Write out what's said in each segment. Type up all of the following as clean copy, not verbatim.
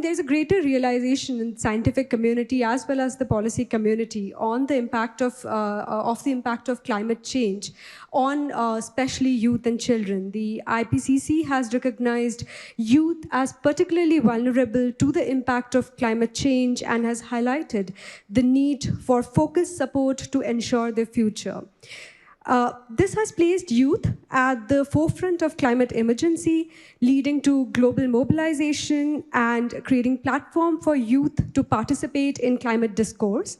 there's a greater realization in the scientific community as well as the policy community on the impact of climate change on especially youth and children. The IPCC has recognized youth as particularly vulnerable to the impact of climate change and has highlighted the need for focused support to ensure their future. This has placed youth at the forefront of climate emergency, leading to global mobilization and creating platform for youth to participate in climate discourse.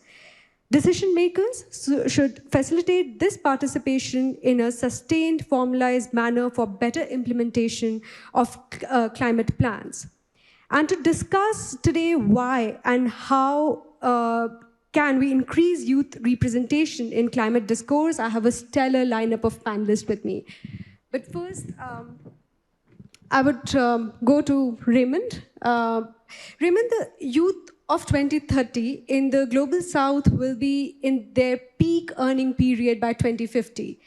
Decision makers should facilitate this participation in a sustained, formalized manner for better implementation of climate plans. And to discuss today why and how can we increase youth representation in climate discourse, I have a stellar lineup of panelists with me. But first, I would go to Raymond. Raymond, the youth of 2030 in the Global South will be in their peak earning period by 2050.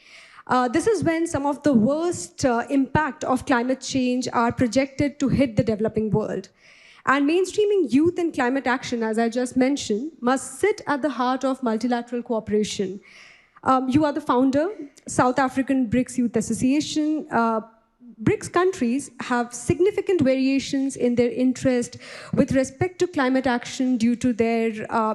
This is when some of the worst impact of climate change are projected to hit the developing world. And mainstreaming youth in climate action, as I just mentioned, must sit at the heart of multilateral cooperation. You are the founder, South African BRICS Youth Association. BRICS countries have significant variations in their interest with respect to climate action due to their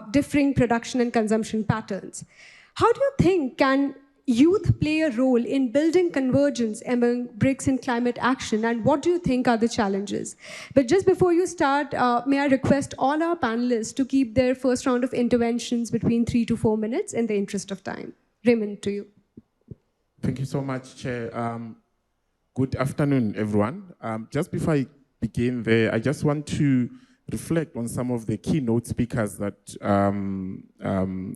differing production and consumption patterns. How do you think can youth play a role in building convergence among BRICS in climate action, and what do you think are the challenges? But just before you start, may I request all our panelists to keep their first round of interventions between 3 to 4 minutes in the interest of time. Raymond, to you. Thank you so much, Chair. Good afternoon, everyone. Just before I begin there, I just want to reflect on some of the keynote speakers that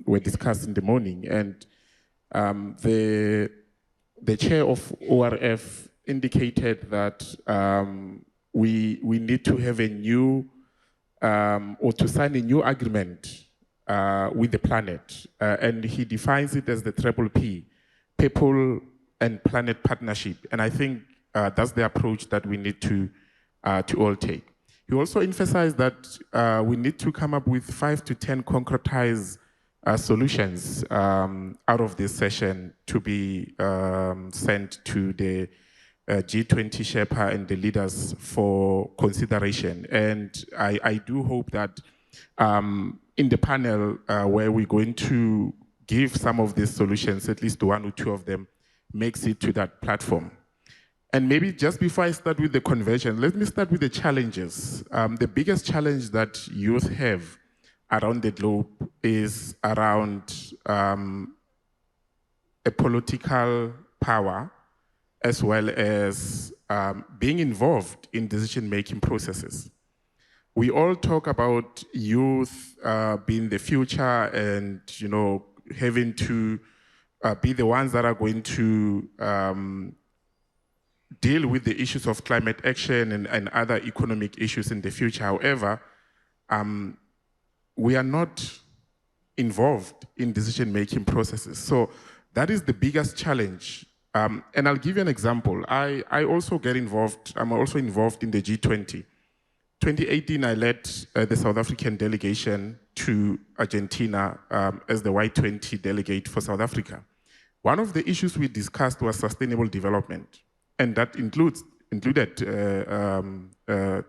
were discussed in the morning. And the chair of ORF indicated that we need to have a new, or to sign a new agreement with the planet. And he defines it as the triple P, people and planet partnership. And I think that's the approach that we need to all take. He also emphasized that we need to come up with 5 to 10 concretized solutions out of this session to be sent to the G20 Sherpa and the leaders for consideration. And I do hope that in the panel where we're going to give some of these solutions, at least 1 or 2 of them, makes it to that platform. And maybe just before I start with the conversion, let me start with the challenges. The biggest challenge that youth have around the globe is around a political power, as well as being involved in decision-making processes. We all talk about youth being the future and, you know, having to be the ones that are going to deal with the issues of climate action and other economic issues in the future. However, we are not involved in decision-making processes. So that is the biggest challenge. And I'll give you an example. I also get involved, I'm also involved in the G20. 2018, I led the South African delegation to Argentina as the Y20 delegate for South Africa. One of the issues we discussed was sustainable development, and that included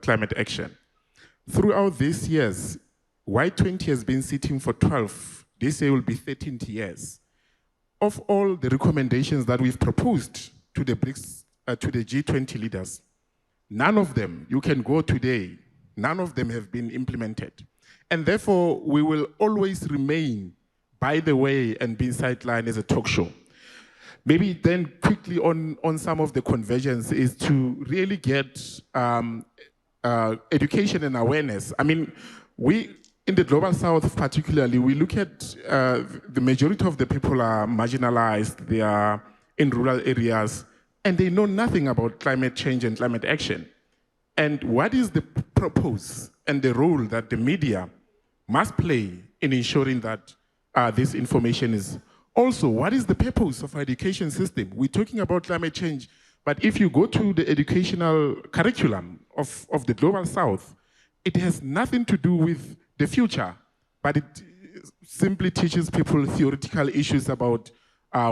climate action. Throughout these years, Y20 has been sitting for 12, this year will be 13 years. Of all the recommendations that we've proposed to the BRICS, to the G20 leaders, none of them, you can go today, none of them have been implemented. And therefore, we will always remain by the way and being sidelined as a talk show. Maybe then quickly on some of the convergence is to really get education and awareness. I mean, we, in the Global South particularly, we look at the majority of the people are marginalized, they are in rural areas, and they know nothing about climate change and climate action. And what is the purpose and the role that the media must play in ensuring that this information is also, what is the purpose of our education system? We're talking about climate change, but if you go to the educational curriculum of the Global South, it has nothing to do with the future, but it simply teaches people theoretical issues about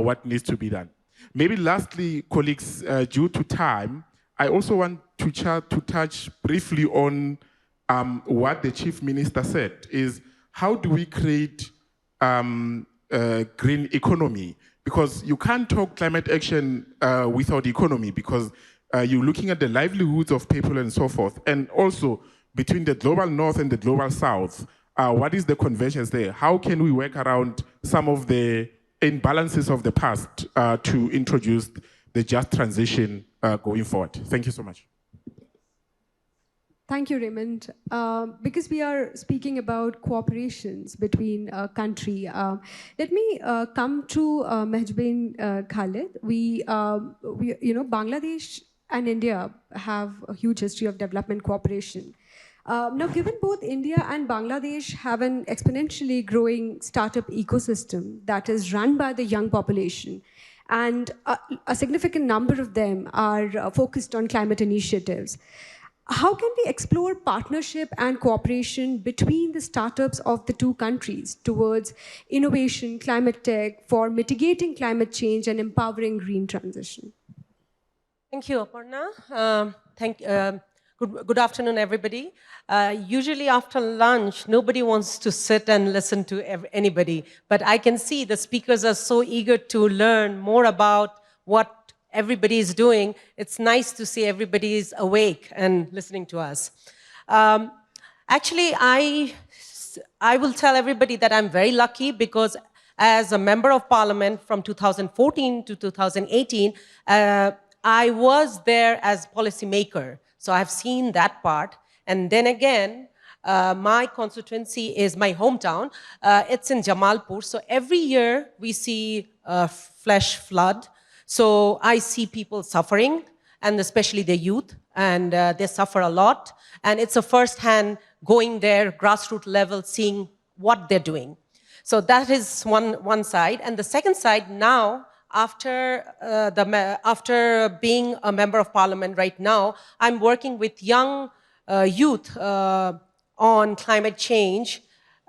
what needs to be done. Maybe lastly, colleagues, due to time, I also want to touch briefly on what the Chief Minister said, is how do we create a green economy? Because you can't talk climate action without economy, because you're looking at the livelihoods of people and so forth. And also, between the global north and the global south, what is the convergence there? How can we work around some of the imbalances of the past to introduce the just transition going forward? Thank you so much. Thank you, Raymond. Because we are speaking about cooperations between country, let me come to Mehjabin Khalid. Bangladesh and India have a huge history of development cooperation. Now, given both India and Bangladesh have an exponentially growing startup ecosystem that is run by the young population, and a significant number of them are focused on climate initiatives, how can we explore partnership and cooperation between the startups of the two countries towards innovation, climate tech, for mitigating climate change and empowering green transition? Thank you, Aparna. Good afternoon, everybody. Usually after lunch, nobody wants to sit and listen to anybody, but I can see the speakers are so eager to learn more about what everybody is doing. It's nice to see everybody is awake and listening to us. Actually, I will tell everybody that I'm very lucky, because as a member of parliament from 2014 to 2018, I was there as policymaker. So I've seen that part. And then again, my constituency is my hometown. It's in Jamalpur. So every year we see a flash flood. So I see people suffering, and especially the youth, and they suffer a lot. And it's a first-hand going there, grassroots level, seeing what they're doing. So that is one side. And the second side now, after being a member of parliament right now, I'm working with young youth on climate change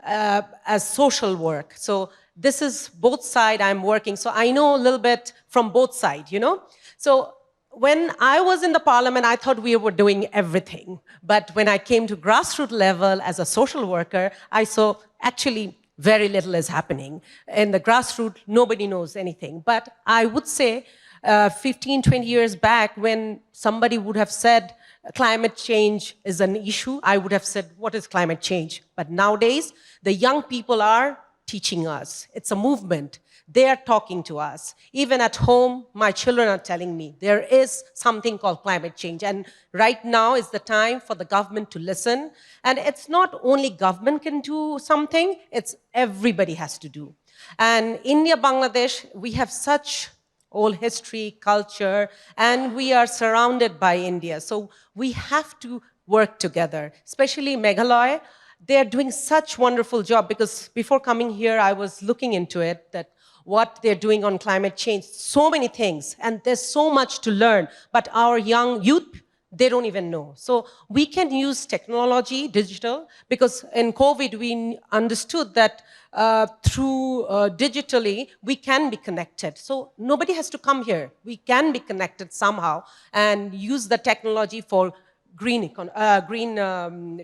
as social work. So this is both sides I'm working. So I know a little bit from both sides, you know. So when I was in the parliament, I thought we were doing everything. But when I came to grassroots level as a social worker, I saw actually very little is happening. In the grassroots, nobody knows anything. But I would say 15, 20 years back, when somebody would have said climate change is an issue, I would have said, what is climate change? But nowadays, the young people are teaching us. It's a movement. They are talking to us. Even at home, my children are telling me there is something called climate change. And right now is the time for the government to listen. And it's not only government can do something, it's everybody has to do. And India, Bangladesh, we have such old history, culture, and we are surrounded by India. So we have to work together, especially Meghalaya. They're doing such wonderful job, because before coming here, I was looking into it, that what they're doing on climate change, so many things, and there's so much to learn, but our young youth, they don't even know. So we can use technology, digital, because in COVID, we understood that through digitally, we can be connected. So nobody has to come here. We can be connected somehow and use the technology for green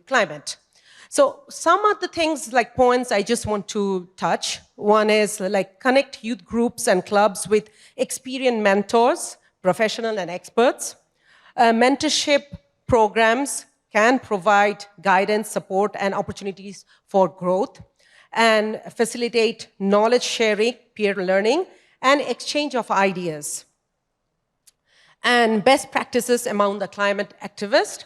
climate. So some of the things, like points I just want to touch. One is like connect youth groups and clubs with experienced mentors, professional and experts. Mentorship programs can provide guidance, support, and opportunities for growth, and facilitate knowledge sharing, peer learning, and exchange of ideas. And best practices among the climate activists.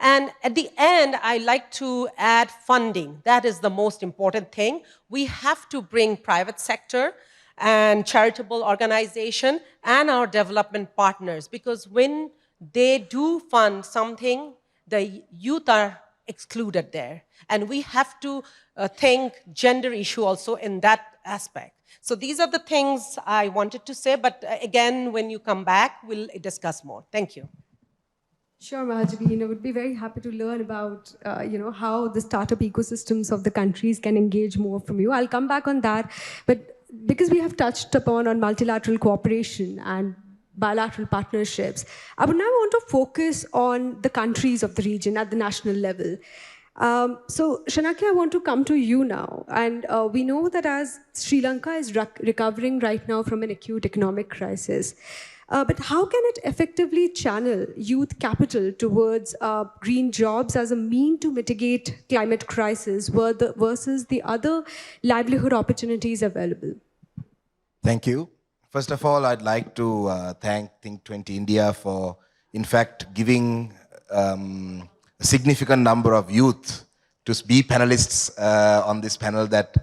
And at the end, I like to add funding. That is the most important thing. We have to bring private sector and charitable organization and our development partners, because when they do fund something, the youth are excluded there. And we have to think gender issue also in that aspect. So these are the things I wanted to say, but again, when you come back, we'll discuss more. Thank you. Sure, Mahajabeen. I would be very happy to learn about, how the startup ecosystems of the countries can engage more from you. I'll come back on that, but because we have touched upon on multilateral cooperation and bilateral partnerships, I would now want to focus on the countries of the region at the national level. So, Shanaki, I want to come to you now. And we know that as Sri Lanka is recovering right now from an acute economic crisis, but how can it effectively channel youth capital towards green jobs as a mean to mitigate climate crisis versus the other livelihood opportunities available? Thank you. First of all, I'd like to thank Think 20 India for, in fact, giving a significant number of youth to be panelists on this panel that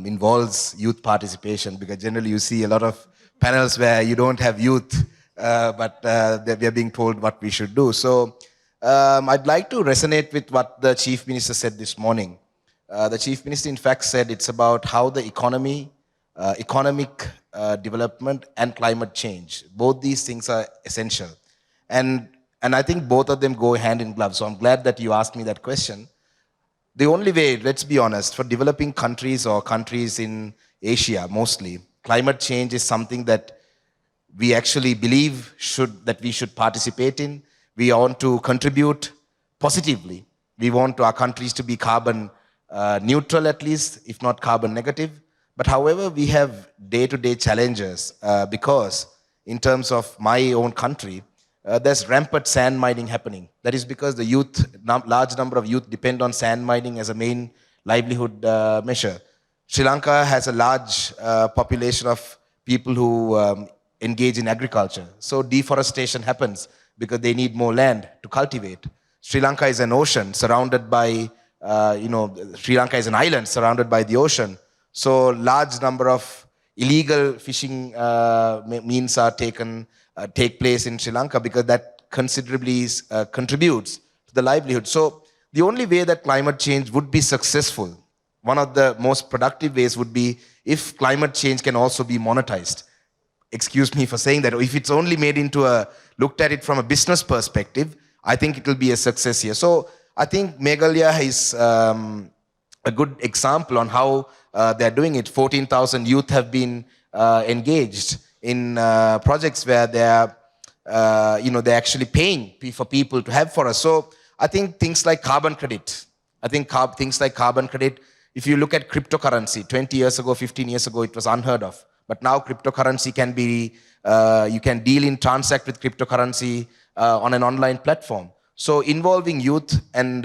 involves youth participation, because generally you see a lot of panels where you don't have youth, but we are being told what we should do. So I'd like to resonate with what the Chief Minister said this morning. The Chief Minister, in fact, said it's about how the economy, economic development and climate change, both these things are essential. And I think both of them go hand in glove. So I'm glad that you asked me that question. The only way, let's be honest, for developing countries or countries in Asia mostly, climate change is something that we actually believe that we should participate in. We want to contribute positively. We want our countries to be carbon neutral at least, if not carbon negative. But however, we have day-to-day challenges because in terms of my own country, there's rampant sand mining happening. That is because the youth, large number of youth depend on sand mining as a main livelihood measure. Sri Lanka has a large population of people who engage in agriculture. So deforestation happens because they need more land to cultivate. Sri Lanka is an ocean surrounded by, Sri Lanka is an island surrounded by the ocean. So large number of illegal fishing means are take place in Sri Lanka because that considerably contributes to the livelihood. So the only way that climate change would be successful, one of the most productive ways would be if climate change can also be monetized. Excuse me for saying that. If it's only made into looked at it from a business perspective, I think it will be a success here. So I think Meghalaya is a good example on how they're doing it. 14,000 youth have been engaged in projects where they're actually paying for people to have forests. So I think things like carbon credit. If you look at cryptocurrency, 20 years ago, 15 years ago, it was unheard of. But now cryptocurrency can be, you can transact with cryptocurrency on an online platform. So involving youth and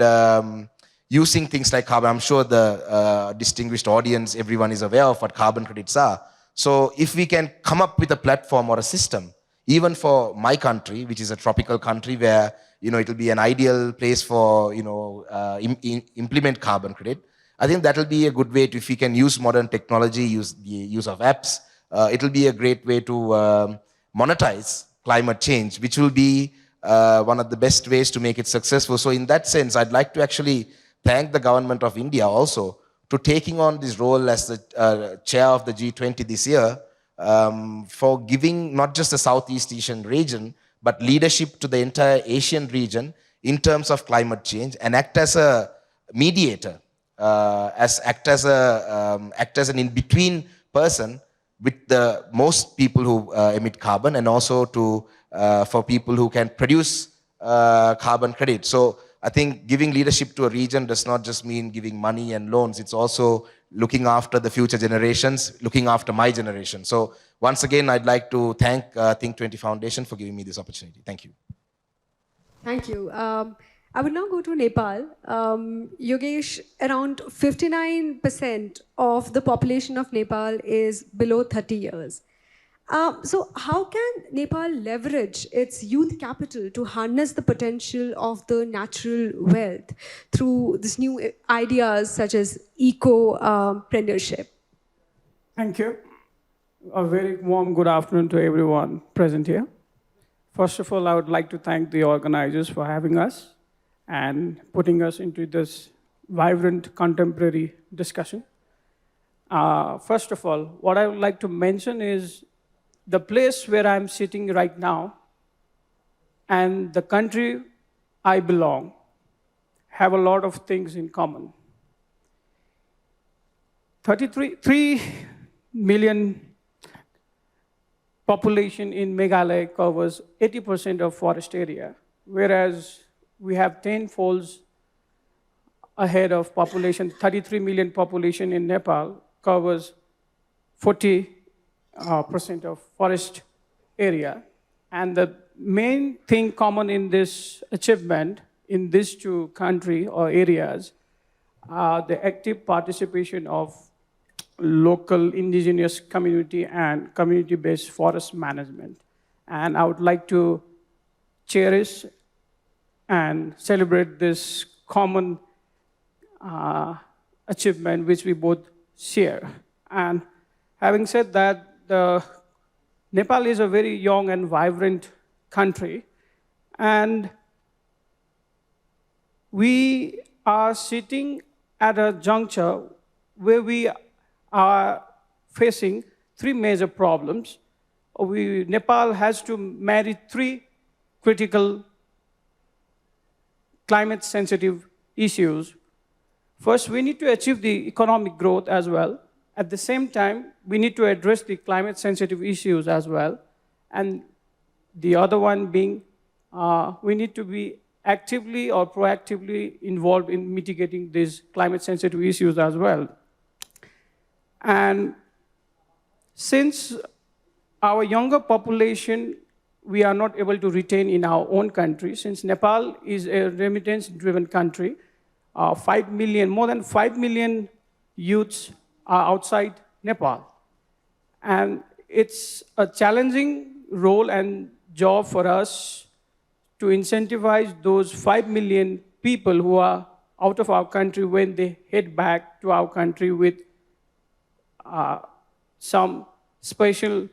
using things like carbon, I'm sure the distinguished audience, everyone is aware of what carbon credits are. So if we can come up with a platform or a system, even for my country, which is a tropical country where, it'll be an ideal place for, implement carbon credit, I think that'll be a good way to, if we can use modern technology, use the use of apps, it'll be a great way to monetize climate change, which will be one of the best ways to make it successful. So in that sense, I'd like to actually thank the government of India also to taking on this role as the chair of the G20 this year for giving not just the Southeast Asian region, but leadership to the entire Asian region in terms of climate change and act as a mediator, act as an in-between person with the most people who emit carbon and also for people who can produce carbon credit. So I think giving leadership to a region does not just mean giving money and loans. It's also looking after the future generations, looking after my generation. So once again, I'd like to thank Think 20 Foundation for giving me this opportunity. Thank you. Thank you. I would now go to Nepal. Yogesh, around 59% of the population of Nepal is below 30 years. So how can Nepal leverage its youth capital to harness the potential of the natural wealth through these new ideas such as eco-preneurship? Thank you. A very warm good afternoon to everyone present here. First of all, I would like to thank the organizers for having us and putting us into this vibrant contemporary discussion. First of all, what I would like to mention is the place where I'm sitting right now and the country I belong have a lot of things in common. 3 million population in Meghalaya covers 80% of forest area, whereas we have 10 folds ahead of population. 33 million population in Nepal covers 40% of forest area. And the main thing common in this achievement in these two countries or areas are the active participation of local indigenous community and community-based forest management. And I would like to cherish and celebrate this common achievement which we both share. And having said that, Nepal is a very young and vibrant country, and we are sitting at a juncture where we are facing three major problems. Nepal has to marry three critical climate-sensitive issues. First, we need to achieve the economic growth as well. At the same time, we need to address the climate-sensitive issues as well. And the other one being, we need to be actively or proactively involved in mitigating these climate-sensitive issues as well. And since our younger population, we are not able to retain in our own country, since Nepal is a remittance-driven country, more than 5 million youths are outside Nepal. And it's a challenging role and job for us to incentivize those 5 million people who are out of our country when they head back to our country with some special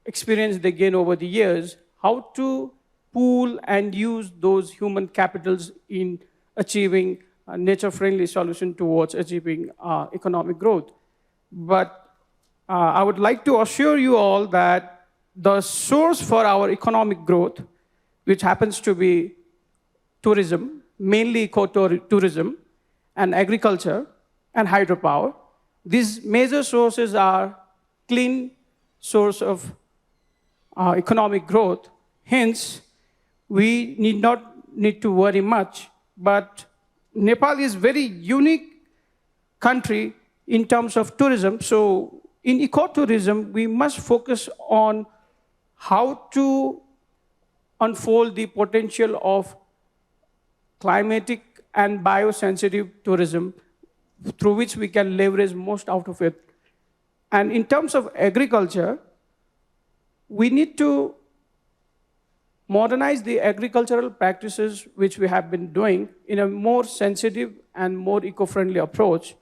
experience they gain over the years, how to pool and use those human capitals in achieving a nature-friendly solution towards achieving economic growth. But I would like to assure you all that the source for our economic growth, which happens to be tourism, mainly ecotourism, and agriculture, and hydropower, these major sources are clean source of economic growth. Hence, we not need to worry much. But Nepal is very unique country in terms of tourism. So in ecotourism, we must focus on how to unfold the potential of climatic and biosensitive tourism through which we can leverage most out of it. And in terms of agriculture, we need to modernize the agricultural practices which we have been doing in a more sensitive and more eco-friendly approach.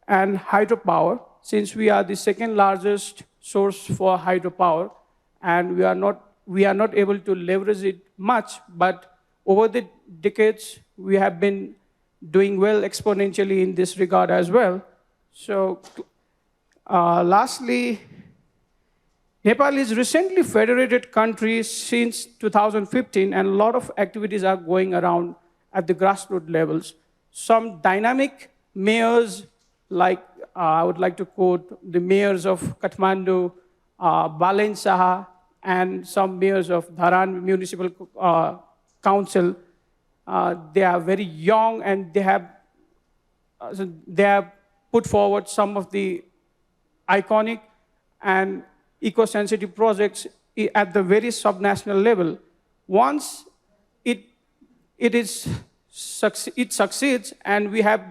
And hydropower, since we are the second largest source for hydropower, and we are not able to leverage it much, but over the decades, we have been doing well exponentially in this regard as well. So lastly, Nepal is recently federated country since 2015, and a lot of activities are going around at the grassroots levels. Some dynamic mayors, like I would like to quote the mayors of Kathmandu, Balen Saha, and some mayors of Dharan Municipal Council. They are very young, and they have put forward some of the iconic and eco-sensitive projects at the very subnational level. Once it succeeds and we have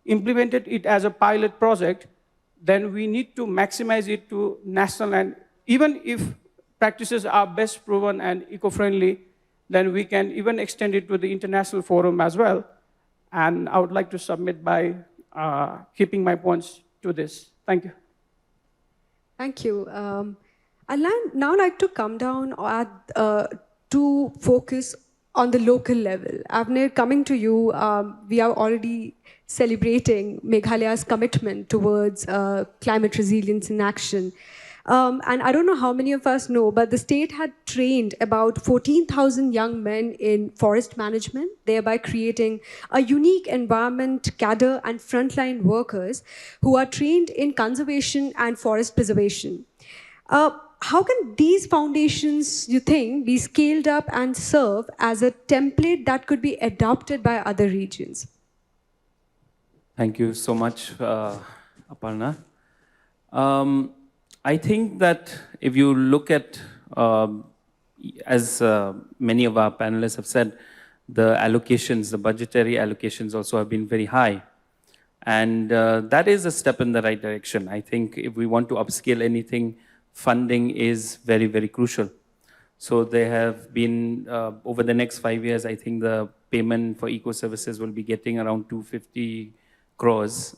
implemented it as a pilot project, then we need to maximize it to national, and even if practices are best proven and eco-friendly, then we can even extend it to the international forum as well. And I would like to submit by keeping my points to this. Thank you. Thank you. I'd now like to come down to focus on the local level. Avner, coming to you, we are already celebrating Meghalaya's commitment towards climate resilience in action. And I don't know how many of us know, but the state had trained about 14,000 young men in forest management, thereby creating a unique environment, cadre, and frontline workers who are trained in conservation and forest preservation. How can these foundations, you think, be scaled up and serve as a template that could be adopted by other regions? Thank you so much, Aparna. I think that if you look at, as many of our panelists have said, the allocations, the budgetary allocations also have been very high. And that is a step in the right direction. I think if we want to upscale anything, funding is very, very crucial. So there have been, over the next 5 years, I think the payment for eco-services will be getting around 250 crores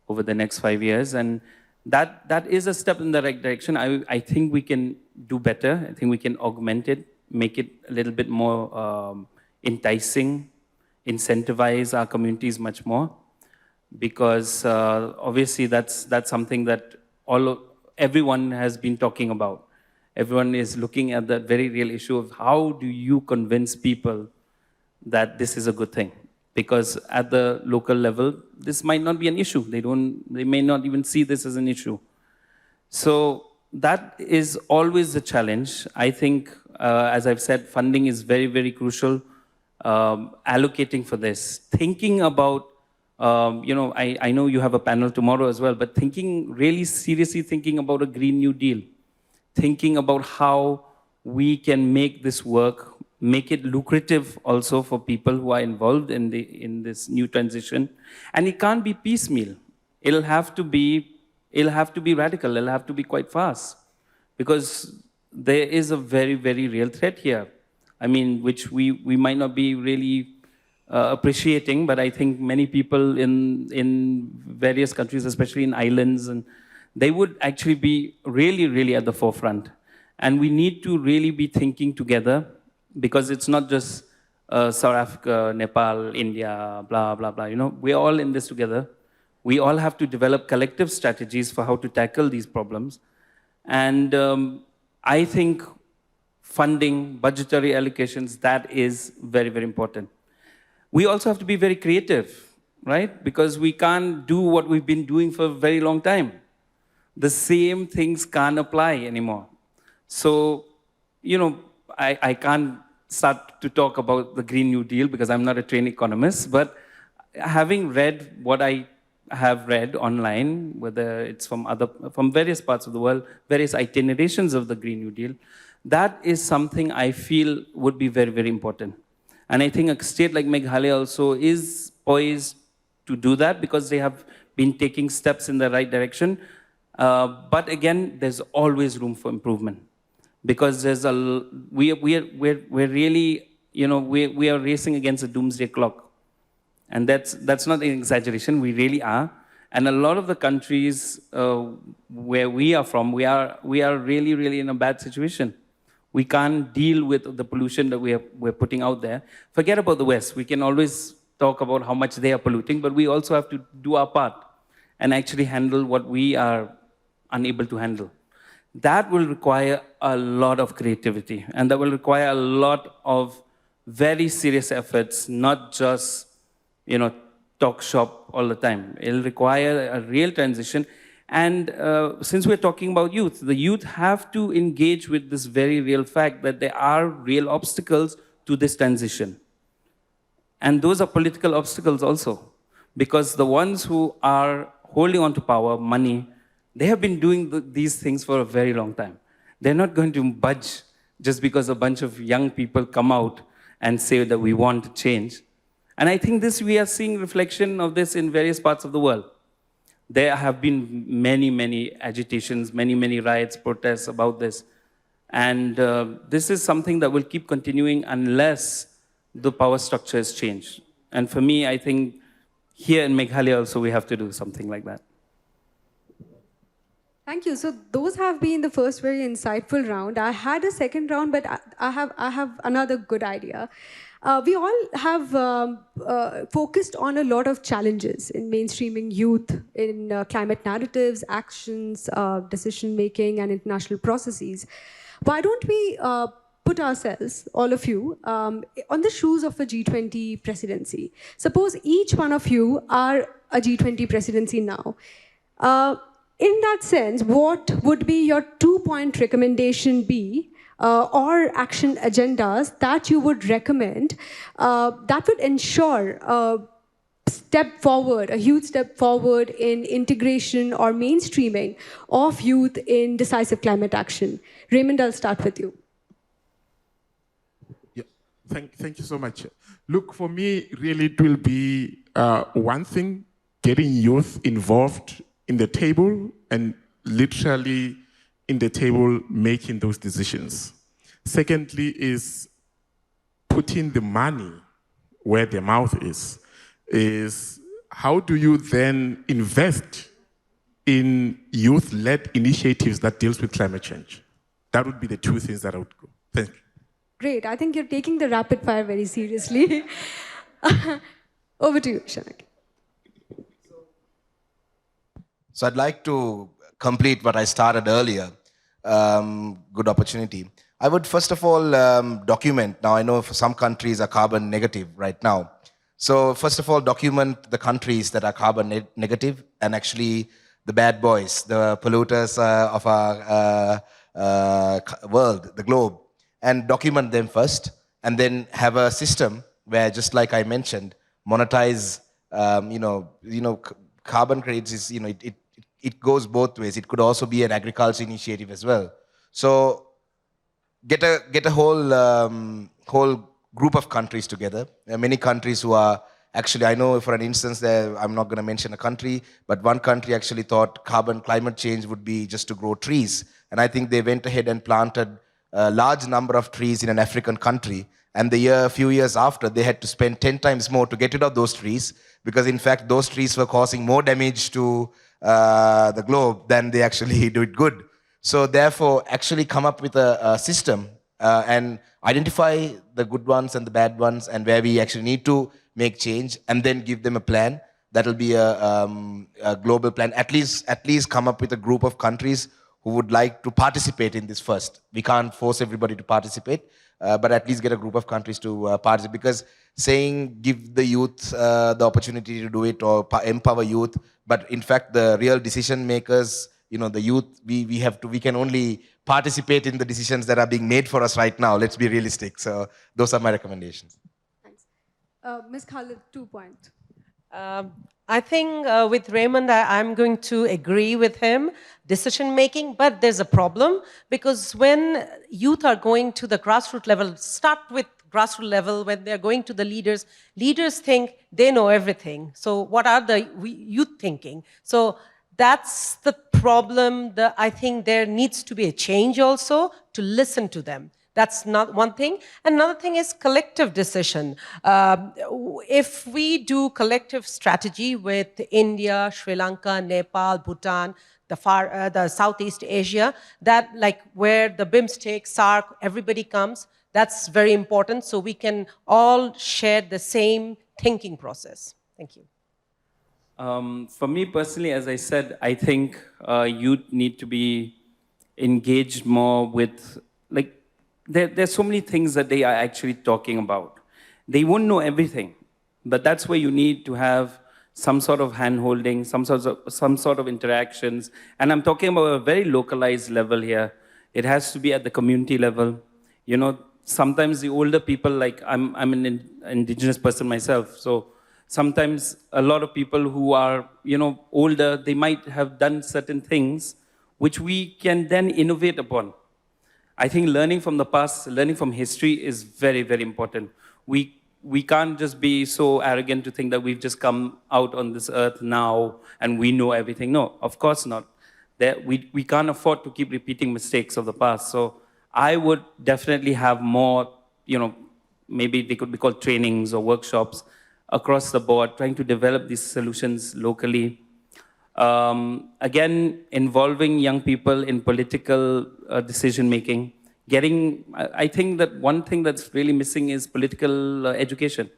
over the next 5 years. And that is a step in the right direction. I think we can do better. I think we can augment it, make it a little bit more enticing, incentivize our communities much more. Because obviously that's something that everyone has been talking about. Everyone is looking at that very real issue of how do you convince people that this is a good thing? Because at the local level, this might not be an issue. They may not even see this as an issue. So that is always the challenge. I think, as I've said, funding is very, very crucial. Allocating for this, thinking about, I know you have a panel tomorrow as well, but really seriously thinking about a Green New Deal, thinking about how we can make this work, make it lucrative also for people who are involved in this new transition. And it can't be piecemeal. It'll have to be radical. It'll have to be quite fast, because there is a very, very real threat here. I mean, which we might not be really appreciating, but I think many people in various countries, especially in islands, and they would actually be really, really at the forefront. And we need to really be thinking together, because it's not just South Africa, Nepal, India, blah, blah, blah. We're all in this together. We all have to develop collective strategies for how to tackle these problems. And I think funding, budgetary allocations, that is very, very important. We also have to be very creative, right? Because we can't do what we've been doing for a very long time. The same things can't apply anymore. So, I can't start to talk about the Green New Deal because I'm not a trained economist, but having read what I have read online, whether it's from various parts of the world, various itinerations of the Green New Deal, that is something I feel would be very, very important. And I think a state like Meghalaya also is poised to do that, because they have been taking steps in the right direction. But again, there's always room for improvement, because we're really, we are racing against a doomsday clock. And that's not an exaggeration, we really are. And a lot of the countries where we are from, we are really, really in a bad situation. We can't deal with the pollution that we're putting out there. Forget about the West. We can always talk about how much they are polluting, but we also have to do our part and actually handle what we are unable to handle. That will require a lot of creativity, and that will require a lot of very serious efforts, not just, talk shop all the time. It'll require a real transition. And since we're talking about youth, the youth have to engage with this very real fact that there are real obstacles to this transition. And those are political obstacles also, because the ones who are holding on to power, money, they have been doing these things for a very long time. They're not going to budge just because a bunch of young people come out and say that we want to change. And I think we are seeing reflection of this in various parts of the world. There have been many, many agitations, many, many riots, protests about this. And this is something that will keep continuing unless the power structure is changed. And for me, I think here in Meghalaya also we have to do something like that. Thank you. So those have been the first very insightful round. I had a second round, but I have another good idea. We all have focused on a lot of challenges in mainstreaming youth in climate narratives, actions, decision making, and international processes. Why don't we put ourselves, all of you, on the shoes of a G20 presidency? Suppose each one of you are a G20 presidency now. In that sense, what would be your 2-point recommendation be or action agendas that you would recommend that would ensure step forward, a huge step forward in integration or mainstreaming of youth in decisive climate action? Raymond, I'll start with you. Yeah, thank you so much. Look, for me, really, it will be one thing, getting youth involved in the table and literally in the table making those decisions. Secondly is putting the money where the mouth is how do you then invest in youth-led initiatives that deals with climate change? That would be the two things that I would go. Thank you. Great. I think you're taking the rapid fire very seriously. Over to you, Shanak. So I'd like to complete what I started earlier. Good opportunity. I would first of all document. Now I know for some countries are carbon negative right now. So first of all, document the countries that are carbon negative and actually the bad boys, the polluters of our world, the globe, and document them first, and then have a system where, just like I mentioned, monetize. Carbon credits is it goes both ways. It could also be an agriculture initiative as well. So get a whole group of countries together. There are many countries who are actually, I know for an instance there, I'm not going to mention a country, but one country actually thought climate change would be just to grow trees. And I think they went ahead and planted a large number of trees in an African country. And a few years after, they had to spend 10 times more to get rid of those trees, because in fact, those trees were causing more damage to the globe than they actually did good. So therefore, actually come up with a system and identify the good ones and the bad ones and where we actually need to make change, and then give them a plan. That'll be a global plan. At least come up with a group of countries who would like to participate in this first. We can't force everybody to participate, but at least get a group of countries to participate. Because saying give the youth the opportunity to do it or empower youth, but in fact the real decision makers, the youth, we can only participate in the decisions that are being made for us right now. Let's be realistic. So those are my recommendations. Thanks. Ms. Khalid, 2 points. I think with Raymond, I'm going to agree with him, decision making, but there's a problem, because when youth are going to the grassroots level, start with grassroots level, when they're going to the leaders think they know everything. So what are the youth thinking? So that's the problem. I think there needs to be a change also to listen to them. That's not one thing. Another thing is collective decision. If we do collective strategy with India, Sri Lanka, Nepal, Bhutan, the Southeast Asia, that like where the BIMSTEC, SARC, everybody comes, that's very important. So we can all share the same thinking process. Thank you. For me personally, as I said, I think youth need to be engaged more with, like, there's so many things that they are actually talking about. They won't know everything, but that's where you need to have some sort of hand-holding, some sort of interactions. And I'm talking about a very localized level here. It has to be at the community level. Sometimes the older people, like I'm an indigenous person myself, so sometimes a lot of people who are, older, they might have done certain things which we can then innovate upon. I think learning from the past, learning from history is very, very important. We can't just be so arrogant to think that we've just come out on this earth now and we know everything. No, of course not. We can't afford to keep repeating mistakes of the past. So I would definitely have more, maybe they could be called trainings or workshops across the board, trying to develop these solutions locally. Again, involving young people in political decision-making, I think that one thing that's really missing is political education.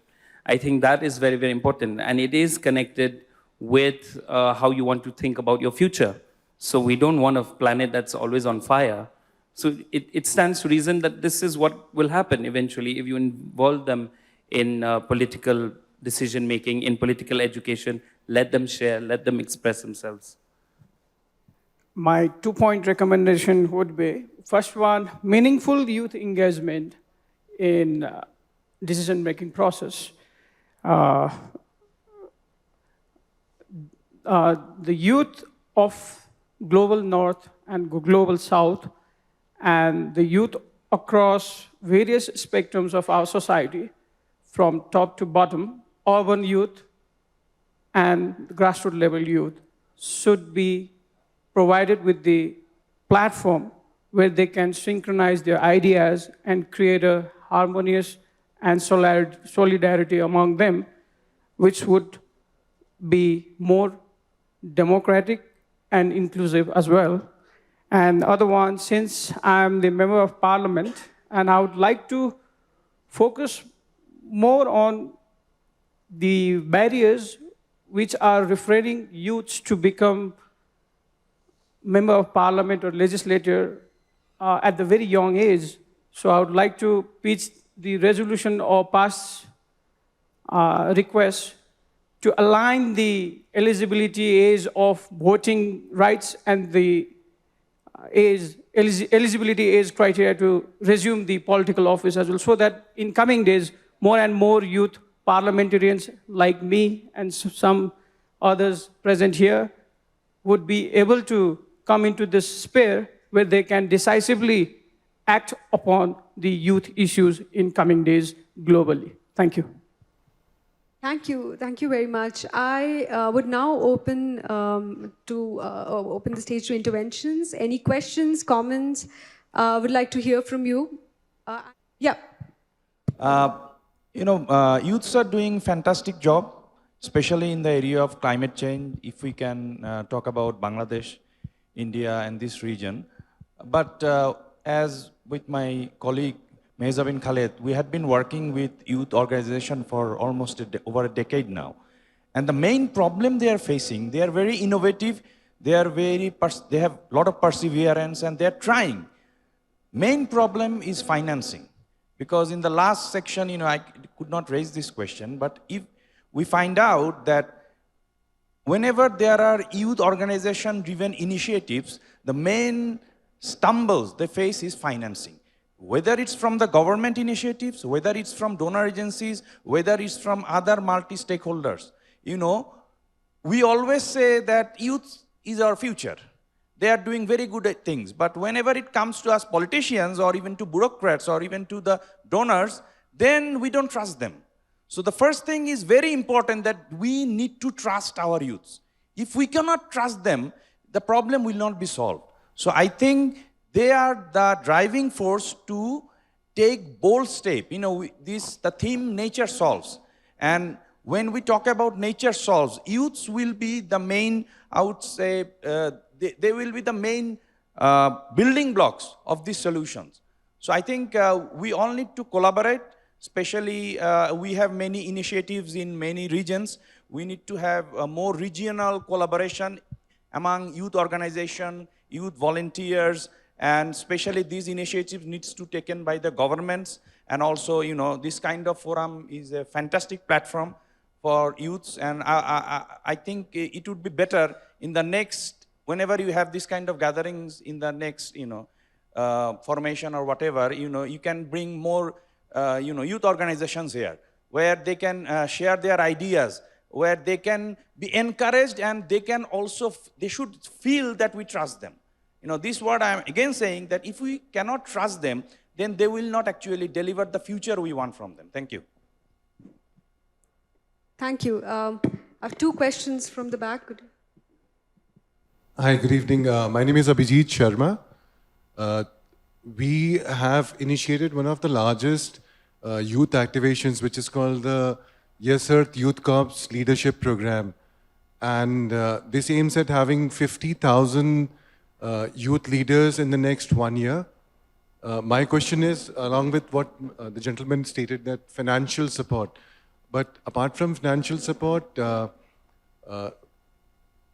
I think that is very, very important. And it is connected with how you want to think about your future. So we don't want a planet that's always on fire. So it stands to reason that this is what will happen eventually if you involve them in political decision making, in political education, let them share, let them express themselves. My 2-point recommendation would be, first one, meaningful youth engagement in decision-making process. The youth of global north and global south and the youth across various spectrums of our society, from top to bottom, urban youth and grassroots level youth, should be provided with the platform where they can synchronize their ideas and create a harmonious and solidarity among them, which would be more democratic and inclusive as well. And other one, since I'm the member of parliament, and I would like to focus more on the barriers which are refraining youths to become member of parliament or legislator at the very young age. So I would like to pitch the resolution or pass request to align the eligibility age of voting rights and the eligibility age criteria to resume the political office as well, so that in coming days, more and more youth parliamentarians like me and some others present here would be able to come into this sphere where they can decisively act upon the youth issues in coming days globally. Thank you. Thank you very much. I would now open open the stage to interventions. Any questions, comments? Would like to hear from you. Yeah. Youths are doing fantastic job, especially in the area of climate change. If we can talk about Bangladesh, India, and this region, but as with my colleague Mehzabin Khaled, we had been working with youth organization for almost over a decade now. And the main problem they are facing, they are very innovative, they have a lot of perseverance, and they are trying. Main problem is financing. Because in the last section, I could not raise this question, but if we find out that whenever there are youth organization-driven initiatives, the main stumbles they face is financing. Whether it's from the government initiatives, whether it's from donor agencies, whether it's from other multi-stakeholders. We always say that youth is our future. They are doing very good things. But whenever it comes to us politicians or even to bureaucrats or even to the donors, then we don't trust them. So the first thing is very important, that we need to trust our youths. If we cannot trust them, the problem will not be solved. So I think they are the driving force to take bold step. The theme nature solves. And when we talk about nature solves, youths will be the main, I would say, they will be the main building blocks of these solutions. So I think we all need to collaborate, especially we have many initiatives in many regions. We need to have a more regional collaboration among youth organizations, youth volunteers, and especially these initiatives needs to be taken by the governments. And also, this kind of forum is a fantastic platform for youths. And I think it would be better in the next, whenever you have this kind of gatherings in the next, formation or whatever, you can bring more, youth organizations here, where they can share their ideas, where they can be encouraged, and they can also, they should feel that we trust them. This is what I'm again saying, that if we cannot trust them, then they will not actually deliver the future we want from them. Thank you. Thank you. I have two questions from the back. Hi, good evening. My name is Abhijit Sharma. We have initiated one of the largest youth activations, which is called the Yes Earth Youth Corps Leadership Program. And this aims at having 50,000 youth leaders in the next 1 year. My question is, along with what the gentleman stated, that financial support. But apart from financial support,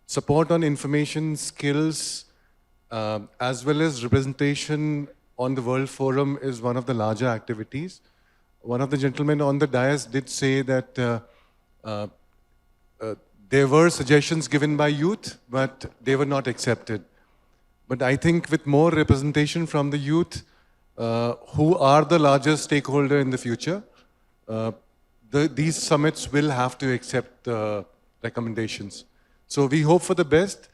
support on information skills, as well as representation on the World Forum is one of the larger activities. One of the gentlemen on the dais did say that there were suggestions given by youth, but they were not accepted. But I think with more representation from the youth, who are the largest stakeholder in the future, these summits will have to accept the recommendations. So we hope for the best.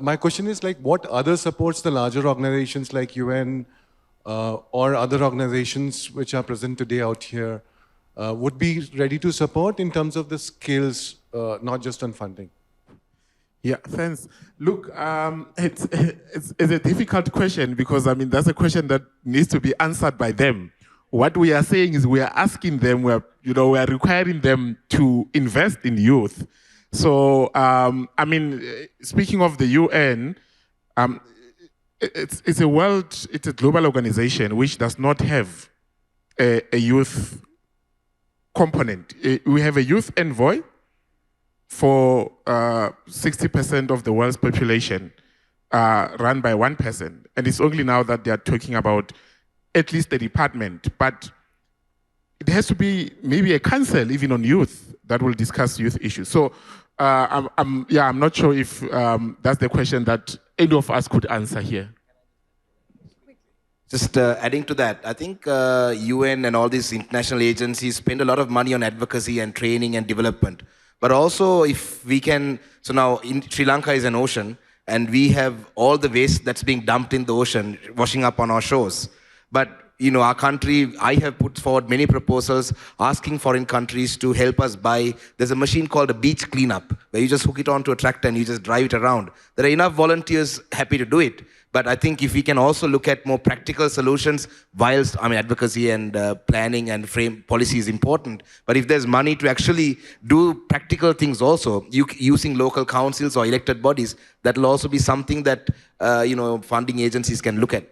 My question is, like, what other supports the larger organizations like UN or other organizations which are present today out here would be ready to support in terms of the skills, not just on funding? Yeah, thanks. Look, it's a difficult question because, I mean, that's a question that needs to be answered by them. What we are saying is we are asking them, we are requiring them to invest in youth. So, I mean, speaking of the UN, it's a global organization which does not have a youth component. We have a youth envoy for 60% of the world's population, run by one person. And it's only now that they are talking about at least a department. But it has to be maybe a council, even on youth, that will discuss youth issues. So I'm not sure if that's the question that any of us could answer here. Just adding to that, I think UN and all these international agencies spend a lot of money on advocacy and training and development. But also, if we can, so now in Sri Lanka is an ocean, and we have all the waste that's being dumped in the ocean, washing up on our shores. But our country, I have put forward many proposals asking foreign countries to help us buy. There's a machine called a beach cleanup, where you just hook it onto a tractor and you just drive it around. There are enough volunteers happy to do it. But I think if we can also look at more practical solutions, whilst advocacy and planning and frame policy is important, but if there's money to actually do practical things also, using local councils or elected bodies, that will also be something that funding agencies can look at.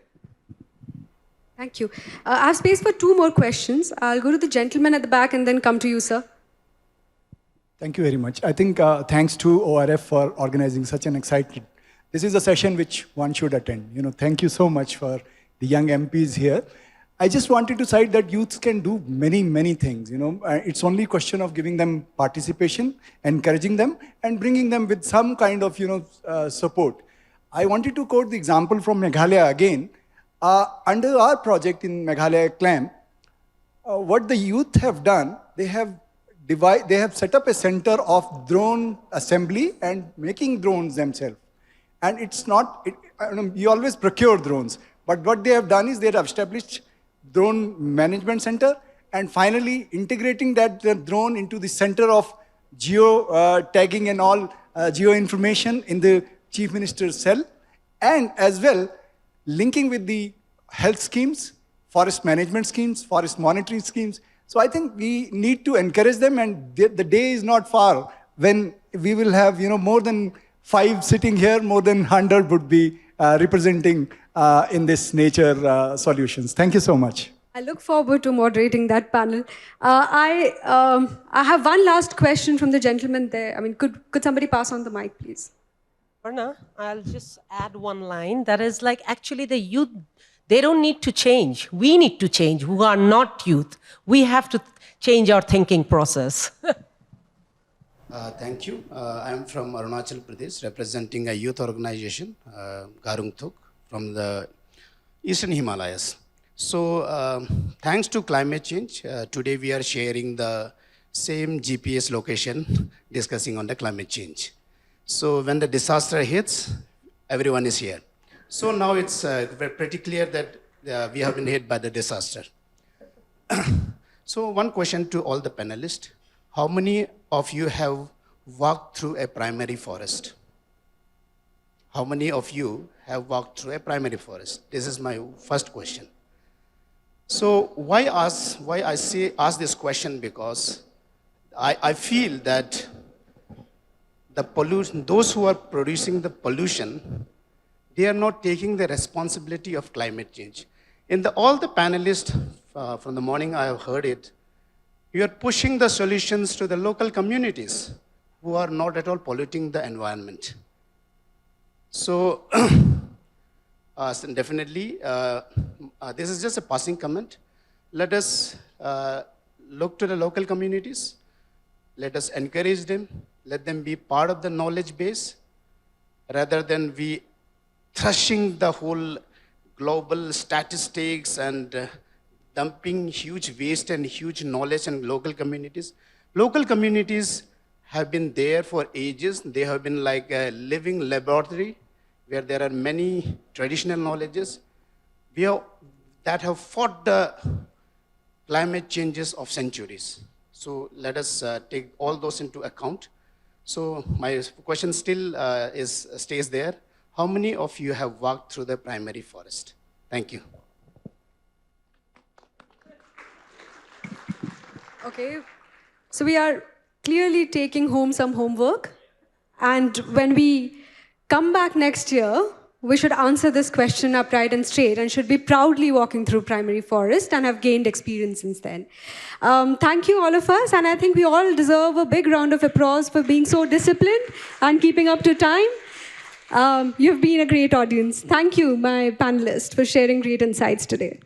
Thank you. I have space for 2 more questions. I'll go to the gentleman at the back and then come to you, sir. Thank you very much. I think thanks to ORF for organizing such an exciting. This is a session which one should attend. Thank you so much for the young MPs here. I just wanted to cite that youths can do many, many things. It's only a question of giving them participation, encouraging them, and bringing them with some kind of support. I wanted to quote the example from Meghalaya again. Under our project in Meghalaya CLAM, what the youth have done, they have set up a center of drone assembly and making drones themselves. And it's not, you always procure drones, but what they have done is they have established drone management center and finally integrating that drone into the center of geo tagging and all geo information in the Chief Minister's cell, and as well linking with the health schemes, forest management schemes, forest monitoring schemes. So I think we need to encourage them, and the day is not far when we will have more than 5 sitting here, more than 100 would be representing in this nature solutions. Thank you so much. I look forward to moderating that panel. I have one last question from the gentleman there. I mean, could somebody pass on the mic, please? Varna, I'll just add one line. That is like, actually the youth, they don't need to change. We need to change, who are not youth. We have to change our thinking process. Thank you. I'm from Arunachal Pradesh, representing a youth organization, Garungthuk, from the Eastern Himalayas. So, thanks to climate change, today we are sharing the same GPS location, discussing on the climate change. So, when the disaster hits, everyone is here. So now it's pretty clear that we have been hit by the disaster. So, one question to all the panelists. How many of you have walked through a primary forest? How many of you have walked through a primary forest? This is my first question. So why ask this question? Because I feel that the pollution, those who are producing the pollution, they are not taking the responsibility of climate change. All the panelists from the morning I have heard it, you are pushing the solutions to the local communities who are not at all polluting the environment. So, so definitely, this is just a passing comment. Let us look to the local communities. Let us encourage them. Let them be part of the knowledge base rather than we thrashing the whole global statistics and dumping huge waste and huge knowledge in local communities. Local communities have been there for ages. They have been like a living laboratory where there are many traditional knowledges that have fought the climate changes of centuries. So let us take all those into account. So my question still stays there. How many of you have walked through the primary forest? Thank you. Okay, so we are clearly taking home some homework. And when we come back next year, we should answer this question upright and straight and should be proudly walking through primary forest and have gained experience since then. Thank you, all of us. And I think we all deserve a big round of applause for being so disciplined and keeping up to time. You've been a great audience. Thank you, my panelists, for sharing great insights today.